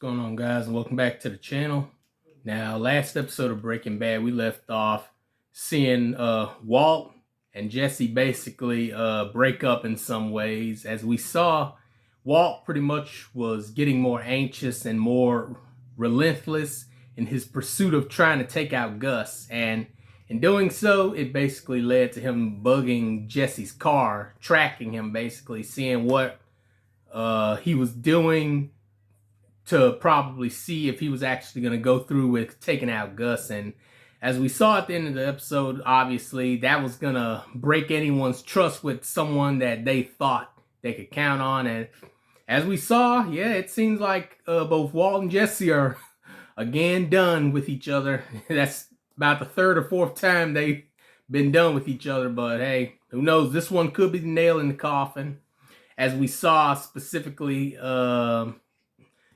going on, guys, and welcome back to the channel. Now, last episode of Breaking Bad, we left off seeing Walt and Jesse basically break up in some ways. As we saw, Walt pretty much was getting more anxious and more relentless in his pursuit of trying to take out Gus, and in doing so, it basically led to him bugging Jesse's car, tracking him, basically seeing what he was doing to probably see if he was actually going to go through with taking out Gus. And as we saw at the end of the episode, obviously that was going to break anyone's trust with someone that they thought they could count on. And as we saw, yeah, it seems like both Walt and Jesse are again done with each other. That's about the third or fourth time they've been done with each other. But hey, who knows? This one could be the nail in the coffin. As we saw specifically,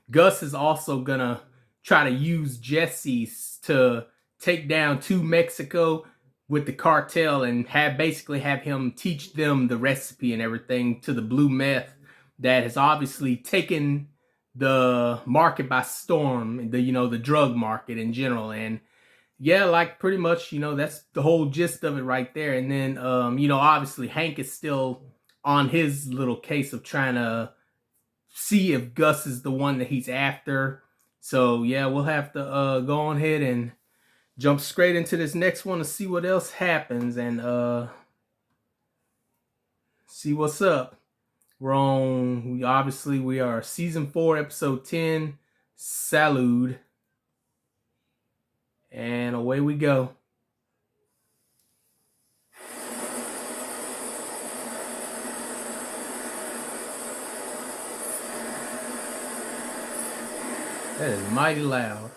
Gus is also gonna try to use Jesse to take down to Mexico with the cartel and basically have him teach them the recipe and everything to the blue meth that has obviously taken the market by storm, the drug market in general. And yeah, like pretty much, that's the whole gist of it right there. And then, obviously Hank is still on his little case of trying to see if Gus is the one that he's after. So yeah, we'll have to go on ahead and jump straight into this next one to see what else happens and see what's up. We are season 4, episode 10, Salud, and away we go. That is mighty loud.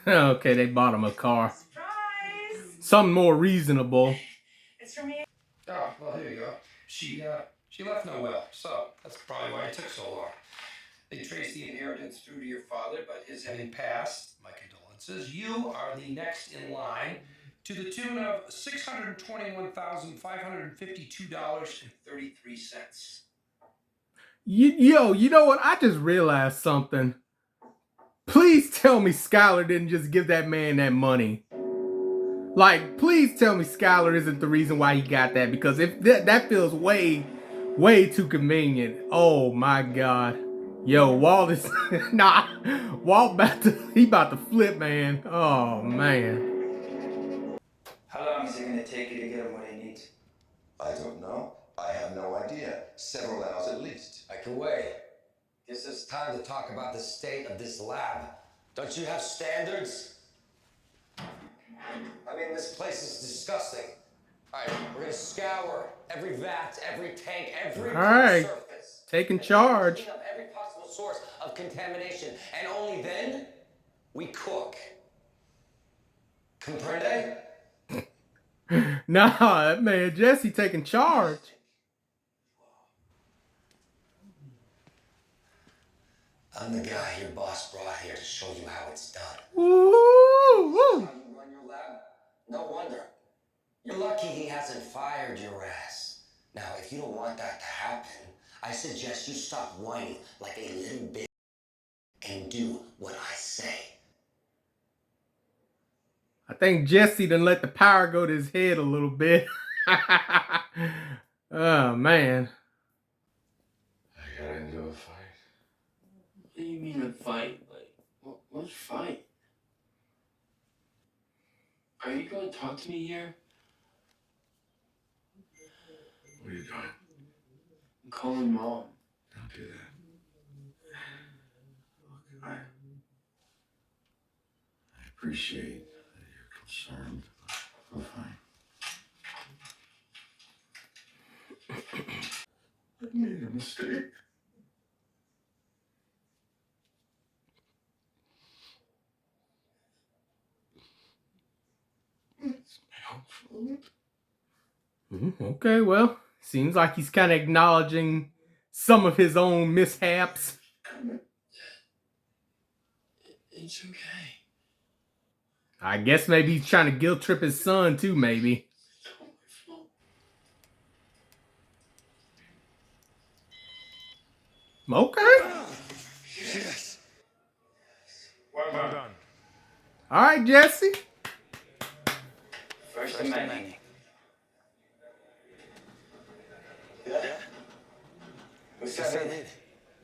Okay, they bought him a car. Surprise! Something more reasonable. It's for me. Oh, well, here you go. She left no will, so that's probably why it took so long. They traced the inheritance through to your father, but his having passed, my condolences, you are the next in line to the tune of $621,552.33. You know what? I just realized something. Please tell me Skylar didn't just give that man that money. Like, please tell me Skylar isn't the reason why he got that, because if that feels way too convenient. Oh my God. Yo, Walt is Walt about to flip, man. Oh man. How long is it going to take you to get him what he needs? I don't know. I have no idea. Several hours at least. I can wait. Guess it's time to talk about the state of this lab. Don't you have standards? I mean, this place is disgusting. All right, we're gonna scour every vat, every tank, every surface. Taking charge. Clean up every possible source of contamination, and only then we cook. Comprende? Nah, man, Jesse taking charge. I'm the guy your boss brought here to show you how it's done. Woo! How you run your lab? No wonder. You're lucky he hasn't fired your ass. Now, if you don't want that to happen, I suggest you stop whining like a little bitch and do what I say. I think Jesse done let the power go to his head a little bit. Oh, man. I got into a fight. What do you mean a fight? Like, what fight? Are you going to talk to me here? What are you doing? I'm calling Mom. Don't do that. Look, I appreciate that you're concerned. We're fine. I made a mistake. It's my own fault. Okay, well, seems like he's kind of acknowledging some of his own mishaps. It's okay. I guess maybe he's trying to guilt trip his son too, maybe. Okay. Yes. Well done. All right, Jesse. First of many. Yeah? What's that mean?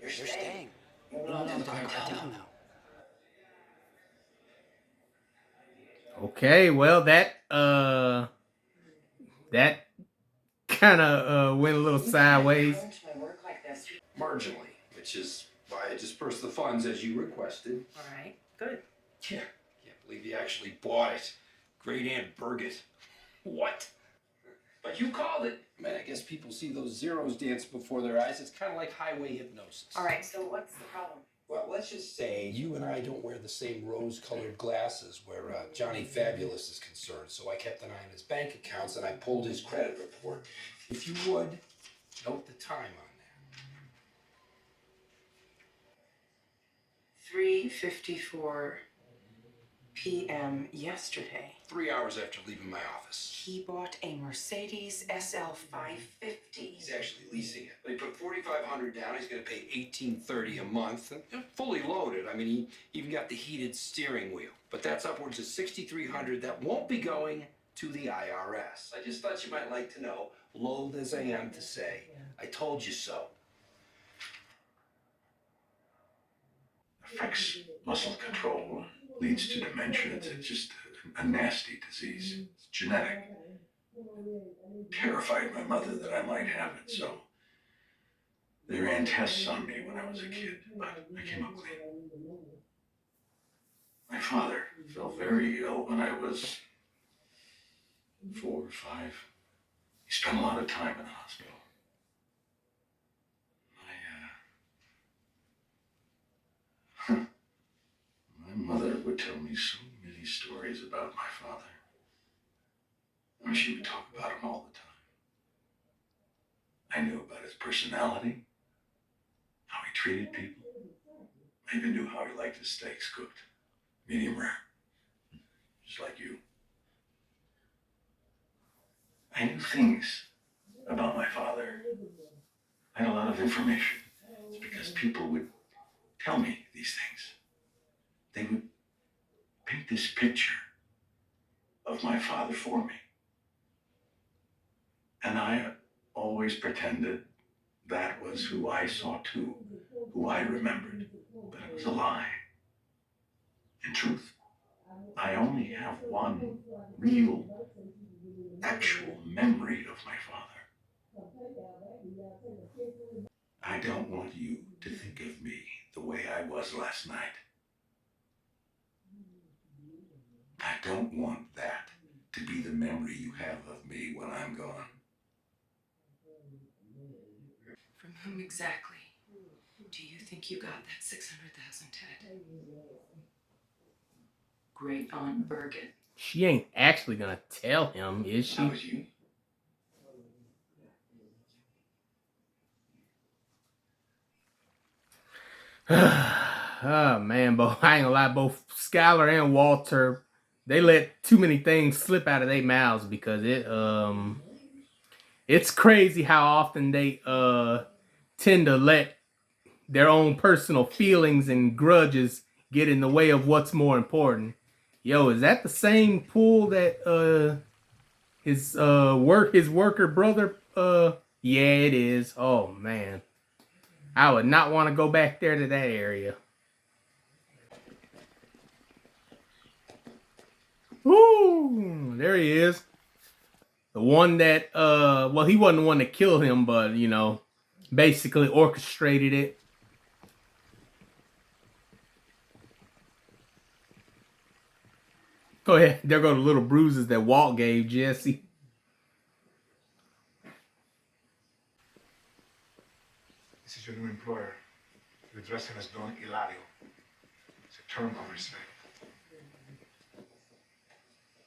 You're staying. You belong to the cartel now. Okay, well that kind of went a little sideways. My work like this. Marginally, which is why I dispersed the funds as you requested. All right, good. Yeah, can't believe you actually bought it. Great Aunt Birgit. What? But you called it. Man, I guess people see those zeros dance before their eyes. It's kind of like highway hypnosis. All right, so what's the problem? Well, let's just say you and I don't wear the same rose-colored glasses where Johnny Fabulous is concerned. So I kept an eye on his bank accounts and I pulled his credit report. If you would, note the time on there. 3:54 p.m. yesterday. 3 hours after leaving my office. He bought a Mercedes SL 550. He's actually leasing it. But he put $4,500 down. He's going to pay $1,830 a month. And fully loaded. I mean, he even got the heated steering wheel. But that's upwards of $6,300 that won't be going to the IRS. I just thought you might like to know, loath as I am to say, I told you so. Affects muscle control, leads to dementia. It's just a nasty disease. It's genetic. Terrified my mother that I might have it, so they ran tests on me when I was a kid, but I came up clean. My father fell very ill when I was 4 or 5. He spent a lot of time in the hospital. My mother would tell me so many stories about my father. I mean, she would talk about him all the time. I knew about his personality, how he treated people. I even knew how he liked his steaks cooked, medium rare, just like you. I knew things about my father. I had a lot of information. It's because people would tell me these things. They would paint this picture of my father for me. And I always pretended that was who I saw too, who I remembered. But it was a lie. In truth, I only have one real, actual memory of my father. I don't want you to think of me the way I was last night. I don't want that to be the memory you have of me when I'm gone. From whom exactly do you think you got that 600,000, Ted? Great Aunt Birgit. She ain't actually gonna tell him, is she? How was you? Oh man, but I ain't gonna lie, both Skylar and Walter, they let too many things slip out of their mouths because it's crazy how often they tend to let their own personal feelings and grudges get in the way of what's more important. Yo, is that the same pool that his worker brother yeah, it is. Oh man. I would not want to go back there to that area. Woo! There he is. The one that, well, he wasn't the one that killed him, but, you know, basically orchestrated it. Oh, yeah, there go the little bruises that Walt gave Jesse. This is your new employer. You address him as Don Hilario. It's a term of respect.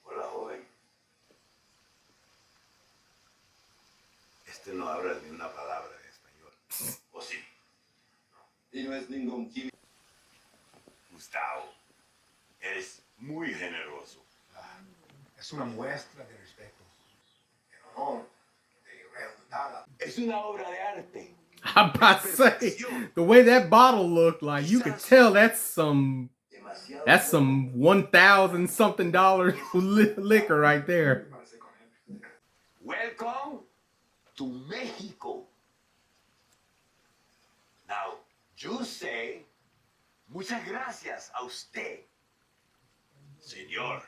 Hola, joven. Este no habla ni una palabra de español. ¿O sí? Y no es ningún químico. Gustavo, eres muy generoso. Es una muestra de respeto. En honor de nada. Es una obra de arte. I'm about to say, the way that bottle looked, like you could tell that's some 1,000 something dollars liquor right there. Welcome to Mexico. Now, you say, muchas gracias a usted, señor.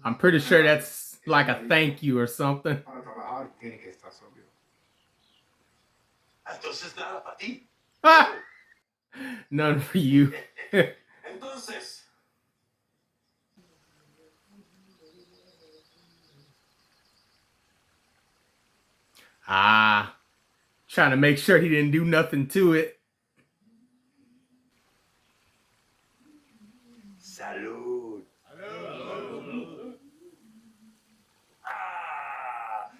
I'm pretty sure that's like a thank you or something. Entonces nada para ti. Ah, none for you. Entonces, Ah, trying to make sure he didn't do nothing to it. salud. Salud. Ah.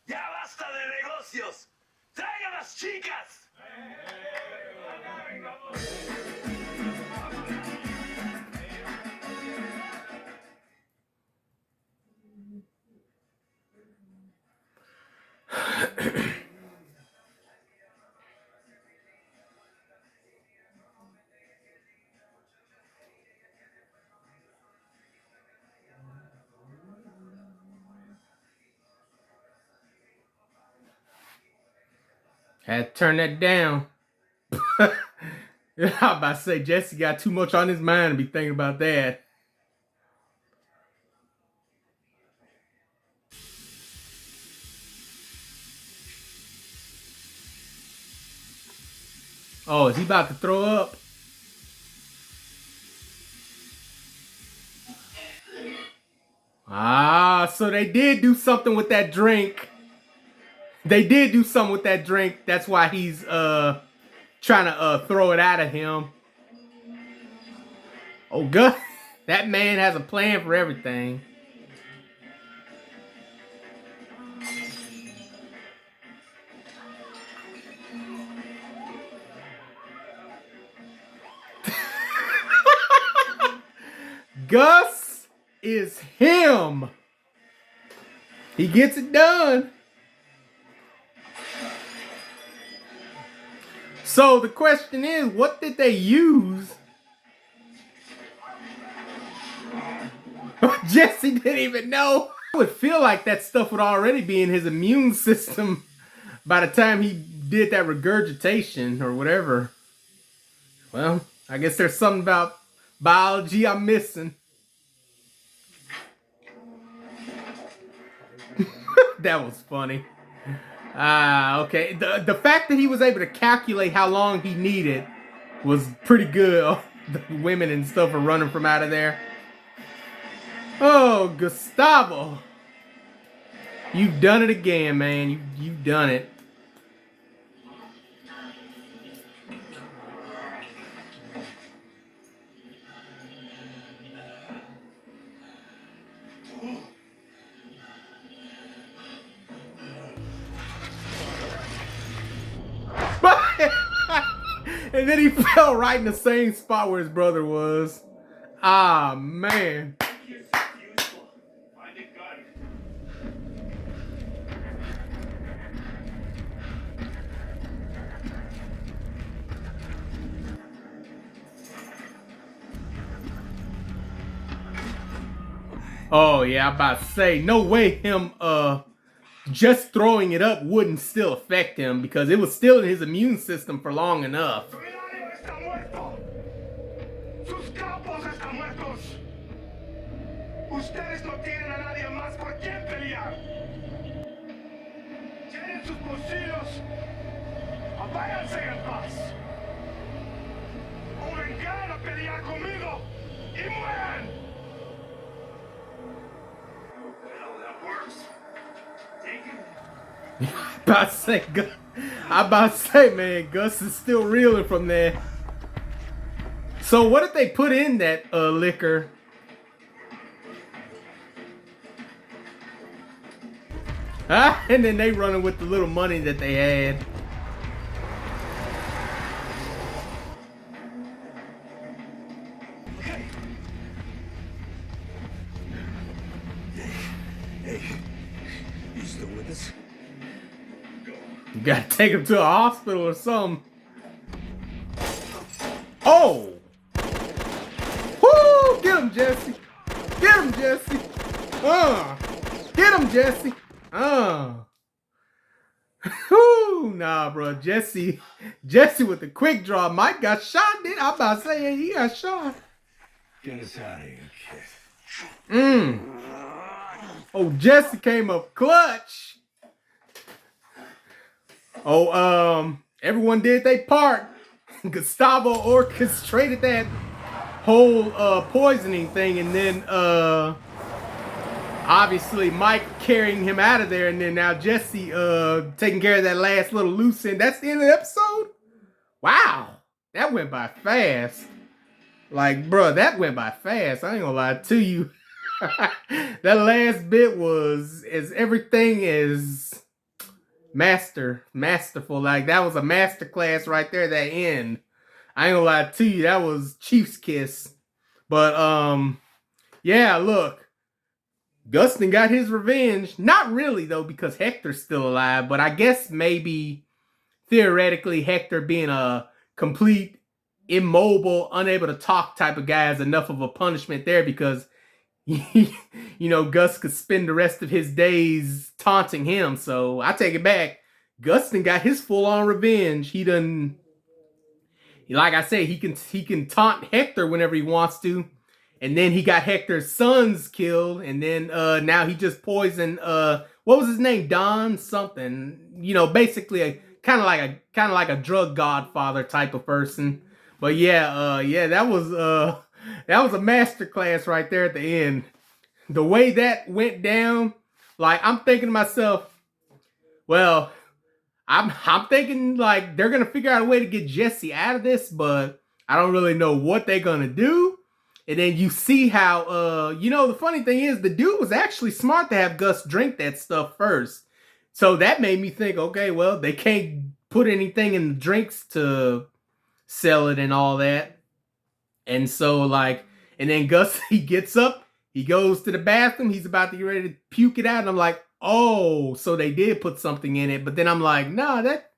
Ya basta de negocios. Traigan las chicas. Had to turn that down. I'm about to say Jesse got too much on his mind to be thinking about that. Oh, is he about to throw up? Ah, so they did do something with that drink. They did do something with that drink. That's why he's trying to throw it out of him. Oh, God. That man has a plan for everything. Gus is him. He gets it done. So the question is, what did they use? Jesse didn't even know. I would feel like that stuff would already be in his immune system by the time he did that regurgitation or whatever. Well, I guess there's something about biology I'm missing. That was funny. Okay. The fact that he was able to calculate how long he needed was pretty good. Oh, the women and stuff are running from out of there. Oh, Gustavo. You've done it again, man. You've done it. And then he fell right in the same spot where his brother was. Ah, man. Oh, yeah, I'm about to say, no way him just throwing it up wouldn't still affect him because it was still in his immune system for long enough. Ustedes no tienen a nadie más por quien pelear. Tienen sus bolsillos. Váyanse en paz. O vengan a pelear conmigo y mueran. Well, that works. Take it. I'm about to say, man, Gus is still reeling from there. So what did they put in that liquor? And then they running with the little money that they had. Gotta take him to a hospital or something. Oh! Woo! Get him, Jesse! Get him, Jesse! Get him, Jesse! Whoo! Nah, bro. Jesse with the quick draw. Mike got shot, did I'm about to say he got shot. Get us out of here, kid. Oh, Jesse came up clutch. Oh, everyone did their part. Gustavo orchestrated that whole poisoning thing, and then obviously Mike carrying him out of there, and then now Jesse taking care of that last little loose end. That's the end of the episode? Wow. That went by fast. Like, bro, that went by fast. I ain't gonna lie to you. That last bit was everything is masterful. Like, that was a masterclass right there, that end. I ain't gonna lie to you, that was Chief's kiss. But yeah, look, Gustin got his revenge. Not really though, because Hector's still alive, but I guess maybe theoretically Hector being a complete immobile, unable to talk type of guy is enough of a punishment there, because you know, Gus could spend the rest of his days taunting him. So I take it back. Gustin got his full-on revenge. He done, like I say, he can taunt Hector whenever he wants to. And then he got Hector's sons killed. And then now he just poisoned what was his name? Don something. You know, basically a kind of like a drug godfather type of person. But yeah, that was a masterclass right there at the end. The way that went down, like, I'm thinking to myself, well, I'm thinking like they're gonna figure out a way to get Jesse out of this, but I don't really know what they're gonna do. And then you see how you know, the funny thing is the dude was actually smart to have Gus drink that stuff first. So that made me think, okay, well, they can't put anything in the drinks to sell it and all that. And so, like, and then Gus, he gets up, he goes to the bathroom, he's about to get ready to puke it out, and I'm like, oh, so they did put something in it. But then I'm like, nah, that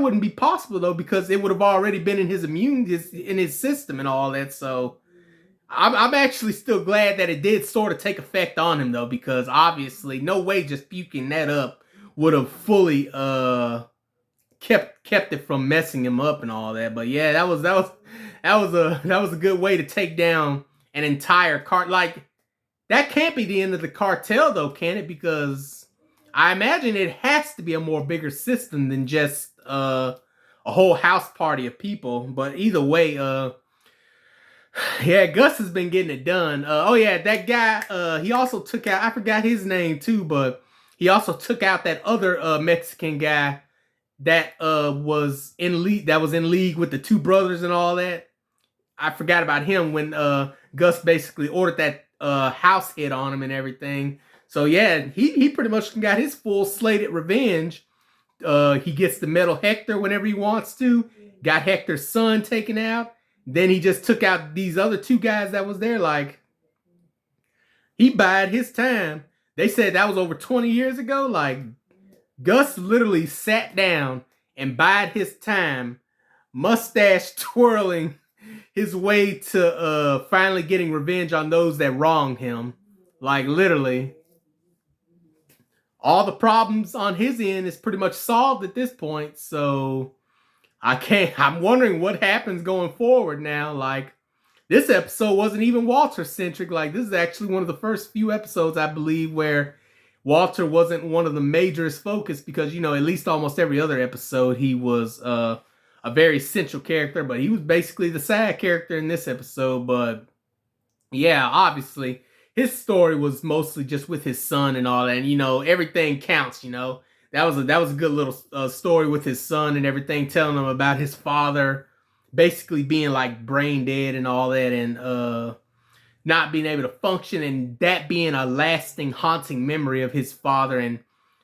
wouldn't be possible though, because it would have already been in his in his system and all that. So I'm actually still glad that it did sort of take effect on him though, because obviously no way just puking that up would have fully kept it from messing him up and all that. But yeah, that was a good way to take down an entire cart. Like, that can't be the end of the cartel though, can it? Because I imagine it has to be a more bigger system than just a whole house party of people. But either way, yeah, Gus has been getting it done. Oh yeah, that guy, he also took out, I forgot his name too, but he also took out that other Mexican guy that was in league with the two brothers and all that. I forgot about him when Gus basically ordered that house hit on him and everything. So yeah, he pretty much got his full slated revenge. He gets to meddle Hector whenever he wants to. Got Hector's son taken out. Then he just took out these other two guys that was there. Like, he bided his time. They said that was over 20 years ago. Like, Gus literally sat down and bided his time, mustache twirling his way to finally getting revenge on those that wronged him. Like, literally. All the problems on his end is pretty much solved at this point. So I'm wondering what happens going forward now. Like, this episode wasn't even Walter-centric. Like, this is actually one of the first few episodes, I believe, where Walter wasn't one of the majorest focus, because, you know, at least almost every other episode he was a very central character, but he was basically the side character in this episode. But yeah, obviously his story was mostly just with his son and all that, and, you know, everything counts. You know, that was a good little story with his son and everything, telling him about his father basically being like brain dead and all that, and not being able to function, and that being a lasting, haunting memory of his father, and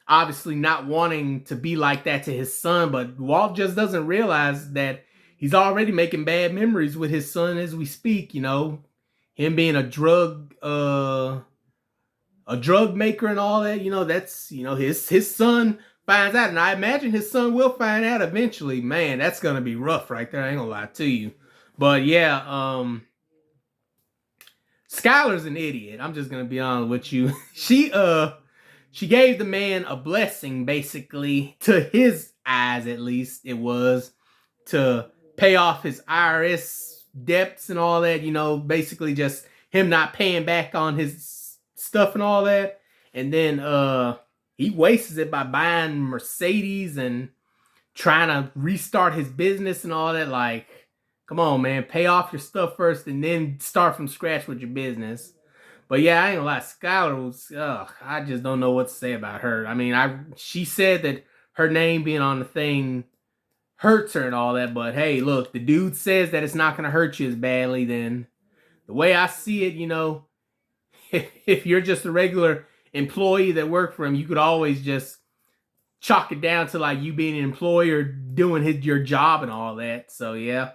obviously not wanting to be like that to his son. But Walt just doesn't realize that he's already making bad memories with his son as we speak. You know, him being a drug maker and all that. You know, that's, you know, his son finds out, and I imagine his son will find out eventually. Man, that's gonna be rough right there. I ain't gonna lie to you. But yeah, Skylar's an idiot. I'm just gonna be honest with you. She gave the man a blessing, basically, to his eyes at least. It was to pay off his IRS debts and all that. You know, basically just him not paying back on his stuff and all that. And then he wastes it by buying Mercedes and trying to restart his business and all that. Like, come on, man, pay off your stuff first and then start from scratch with your business. But yeah, I ain't gonna lie, Skylar was, I just don't know what to say about her. I mean, she said that her name being on the thing hurts her and all that, but hey, look, the dude says that it's not gonna hurt you as badly. Then the way I see it, you know, if you're just a regular employee that worked for him, you could always just chalk it down to like you being an employer doing your job and all that. So yeah.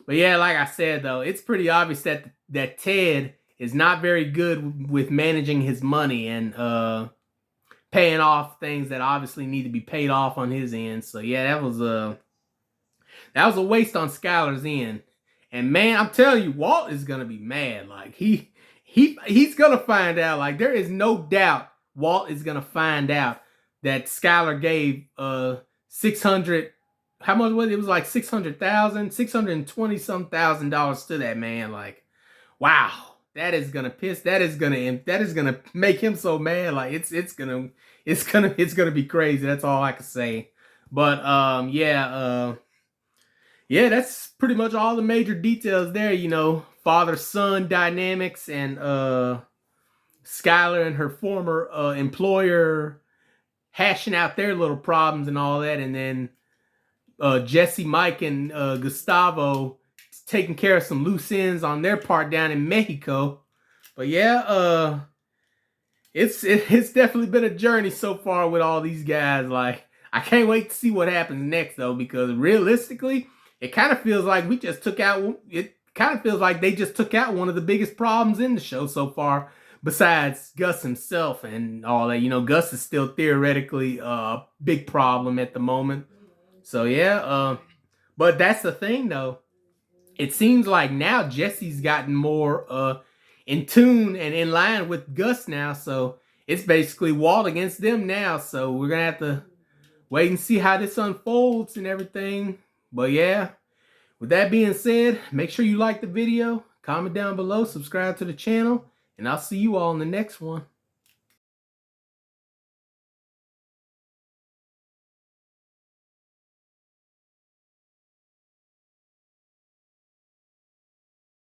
But yeah, like I said though, it's pretty obvious that Ted is not very good with managing his money and paying off things that obviously need to be paid off on his end. So yeah, that was a waste on Skylar's end. And man, I'm telling you, Walt is gonna be mad. Like he's gonna find out. Like there is no doubt Walt is gonna find out that Skylar gave 600. How much was it? It was like $600,000, $620 thousand to that man. Like, wow, that is gonna make him so mad. Like it's gonna be crazy. That's all I can say. But yeah, that's pretty much all the major details there. You know, father-son dynamics and Skylar and her former employer hashing out their little problems and all that, and then Jesse, Mike, and Gustavo taking care of some loose ends on their part down in Mexico. But yeah, it's definitely been a journey so far with all these guys. Like, I can't wait to see what happens next though, because realistically, it kind of feels like they just took out one of the biggest problems in the show so far, besides Gus himself and all that. You know, Gus is still theoretically a big problem at the moment. So yeah, but that's the thing though. It seems like now Jesse's gotten more in tune and in line with Gus now. So it's basically Walt against them now. So we're gonna have to wait and see how this unfolds and everything. But yeah, with that being said, make sure you like the video, comment down below, subscribe to the channel, and I'll see you all in the next one.